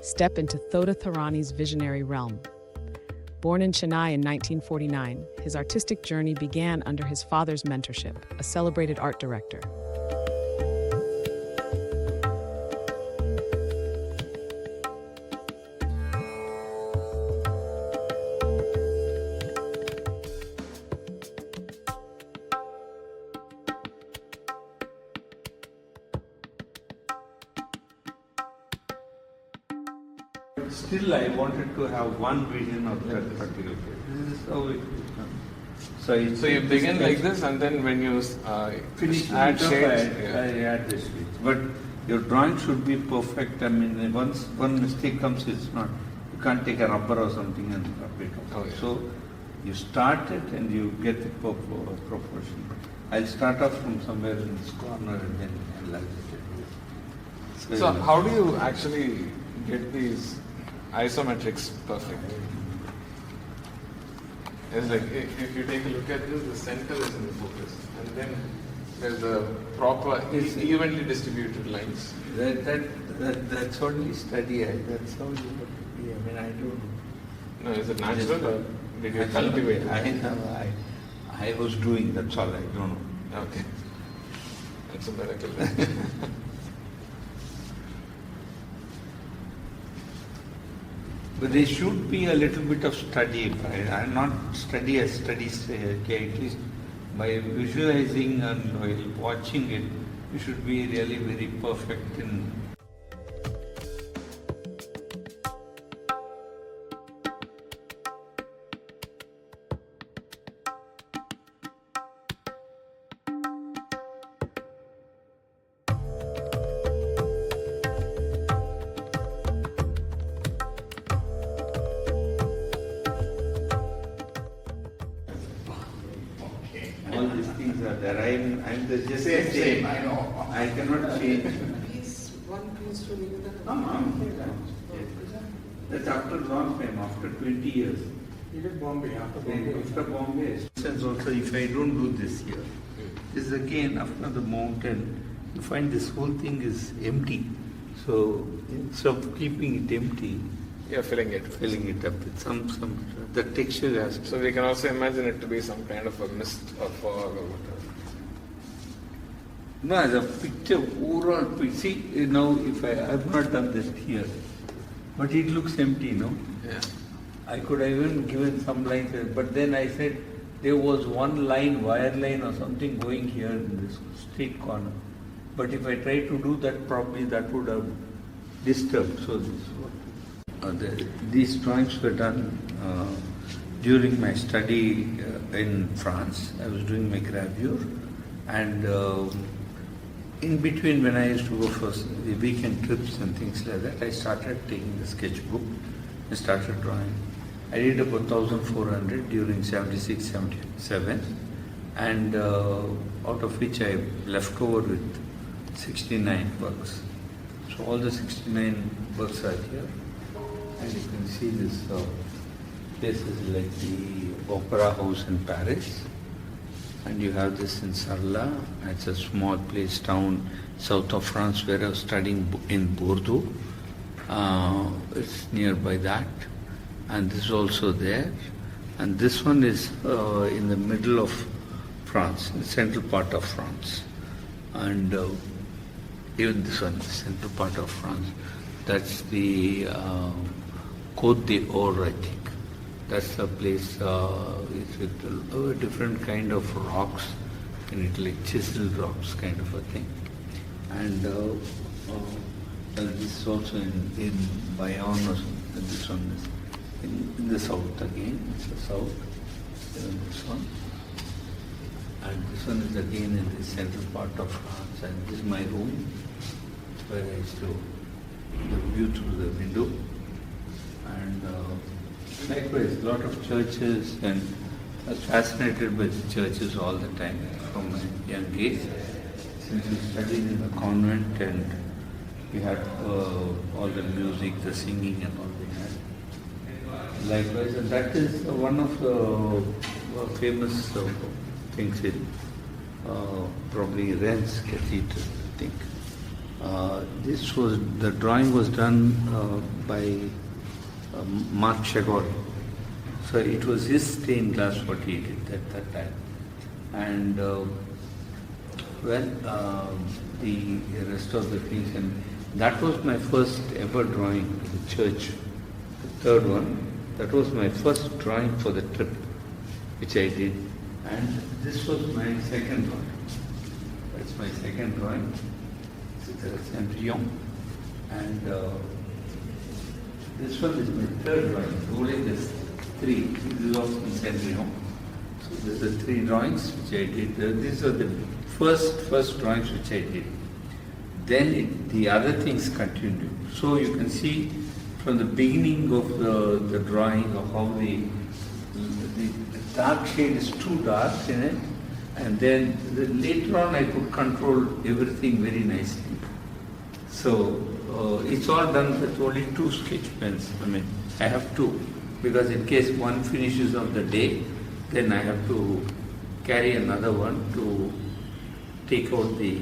step into Thota Tharrani's visionary realm. Born in Chennai in 1949, his artistic journey began under his father's mentorship, a celebrated art director. Still, I wanted to have one vision of that particular place. This is how it is done. So you begin like this, and then when you finish add shades, I add the shades. But your drawing should be perfect. I mean, once one mistake comes, it's not. You can't take a rubber or something and rub it off. Oh, yeah. So you start it and you get the proportion. I'll start off from somewhere in this corner and then enlarge it. So how do you actually get these isometrics perfect? It's like if you take a look at this, the center is in the focus, and then there's the proper evenly distributed lines. That's only study. That's how you have to be. I mean, I don't. No, is it natural or did you cultivate it? I was doing. That's all. I don't know. Okay, that's a miracle. But there should be a little bit of study. I'm not study as studies, okay, at least by visualizing and while watching it, you should be really very perfect in. All these things are there. I'm just the same. I know. I cannot change. One piece to leave that. That's after a long time, after 20 years. You did Bombay after Bombay. After Bombay. Since also, if I don't do this here, this is again after the mountain, you find this whole thing is empty. So instead of keeping it empty, You're filling it. filling it up with some the texture has to. So we can also imagine it to be some kind of a mist or fog or whatever. No, as a picture, overall picture. See, now if I have not done this here, but it looks empty, no? Yeah. I could have even given some lines, but then I said there was one line, wire line or something going here in this street corner. But if I try to do that properly, that would have disturbed. So this is what. These drawings were done during my study in France. I was doing my gravure, and in between when I used to go for the weekend trips and things like that, I started taking the sketchbook and started drawing. I did about 1,400 during 76, 77, and out of which I left over with 69 works. So all the 69 works are here. And you can see this places like the Opera House in Paris, and you have this in Sarlat. It's a small place, town south of France, where I was studying in Bordeaux. It's nearby that, and this is also there. And this one is in the middle of France, in the central part of France, and even this one, the central part of France. That's the Côte d'Or, I think. That's the place it's with a different kind of rocks, in it like chiseled rocks kind of a thing. And this is also in Bayonne or something. This one is in the south again. It's the south. And this one. And this one is again in the central part of France. And this is my room, where I used to the view through the window. And likewise, a lot of churches, and I was fascinated by the churches all the time from my young age. Since we studied in a convent, and we had all the music, the singing and all we had. Likewise, and that is one of the famous things in probably Rennes Cathedral, I think. The drawing was done by Marc Chagall. So it was his stained glass what he did at that time. And the rest of the things, and that was my first ever drawing for the church, the third one. That was my first drawing for the trip, which I did. And this was my second drawing. That's my second drawing. It's a Cendrillon. And this one is my third drawing. Only this three. This is also Cendrillon. So these are three drawings which I did. These are the first drawings which I did. Then the other things continued. So you can see from the beginning of the drawing of how the dark shade is too dark in it, and then later on I could control everything very nicely. So it's all done with only two sketch pens. I mean, I have two, because in case one finishes on the day, then I have to carry another one to take out the,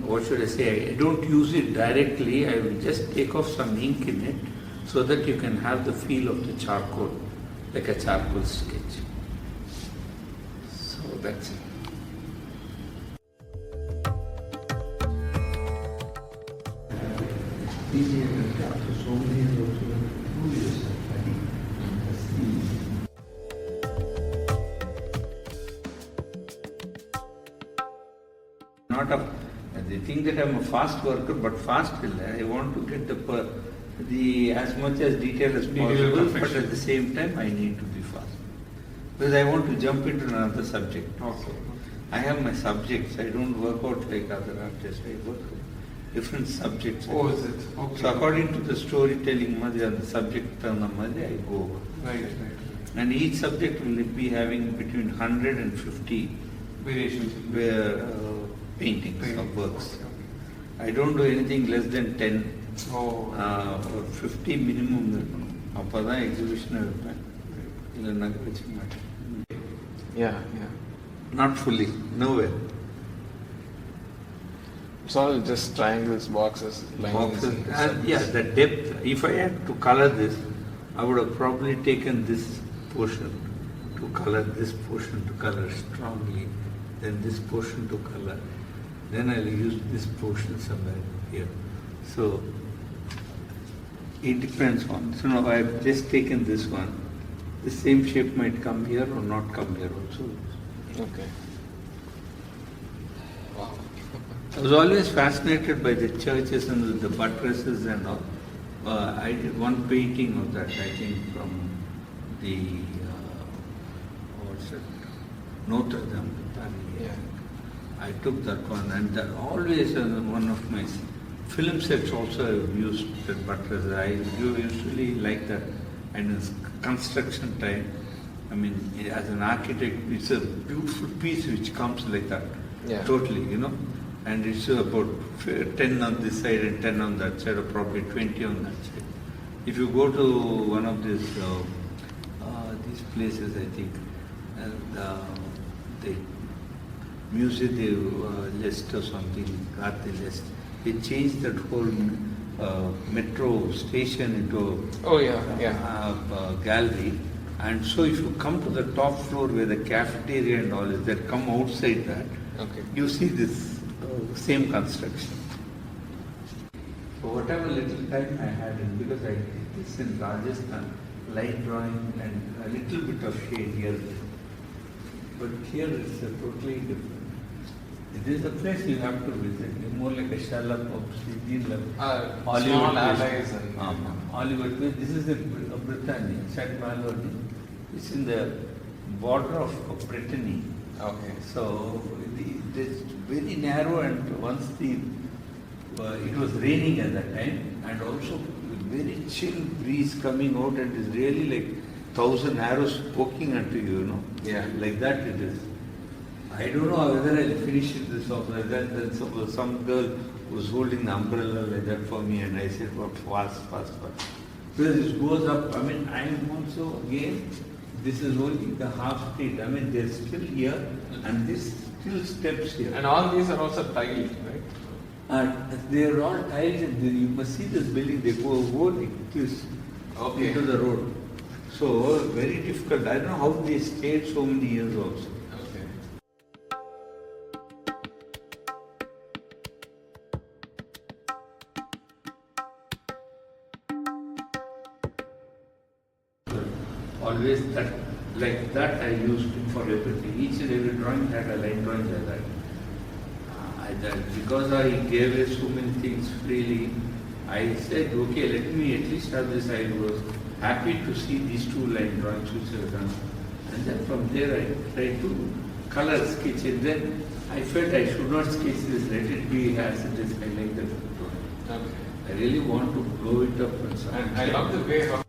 what should I say, I don't use it directly, I will just take off some ink in it so that you can have the feel of the charcoal, like a charcoal sketch. So that's it. Not a, they think that I'm a fast worker, but fast will. I want to get the as much as detail as possible, but at the same time I need to be fast. Because I want to jump into another subject. Okay. I have my subjects. I don't work out like other artists. I work with different subjects. Oh, is it? Okay. So according to the storytelling and the subject I go over. Right. And each subject will be having between 100 and 50 Variations. Paintings of works. I don't do anything less than 10 or 50 minimum. Appada exhibition. Yeah. Not fully, nowhere. It's all just triangles, boxes, lines. Yeah, the depth. If I had to color this, I would have probably taken this portion to color this portion to color strongly, then this portion to color. Then I'll use this portion somewhere here. So it depends on. So now I've just taken this one. The same shape might come here or not come here also. Okay. Wow. I was always fascinated by the churches and the buttresses and all. I did one painting of that, I think, from the Notre Dame. Yeah. I took that one, and that always one of my film sets also I've used that buttress. I usually like that, and in construction time, I mean, as an architect, it's a beautiful piece which comes like that, totally, and it's about 10 on this side and 10 on that side, or probably 20 on that side. If you go to one of these places, I think, the Musée de l'Est or something, Gare de l'Est, they changed that whole metro station into a gallery. And so if you come to the top floor where the cafeteria and all is there, come outside that, you see this same construction. So whatever little time I had, because I did this in Rajasthan, light drawing and a little bit of shade here. But here it's totally different. This is a place you have to visit. It's more like a Sherlock Holmes, Hollywood. This is in Britannia, St. Malvern. It's in the border of Brittany. Okay. So it's very narrow, and once it was raining at that time, and also very chill breeze coming out, and it's really like 1,000 arrows poking into you, Yeah. Like that it is. I don't know whether I'll finish this off like that. Then some girl was holding the umbrella like that for me, and I said, fast. Because it goes up, I mean, I am also, again, this is only the half street. I mean, they're still here, and this still steps here. And all these are also tiled, right? They are all tiles, and you must see this building. They go like this into the road. So very difficult. I don't know how they stayed so many years also. Okay. Always that, like that I used for everything. Each and every drawing had a line drawing like that. Because I gave away so many things freely, I said, okay, let me at least have this. I was happy to see these two line drawings which I've done. And then from there I tried to color sketch it. Then I felt I should not sketch this, let it be as it is. I like that drawing. Okay. I really want to blow it up and And I love the way how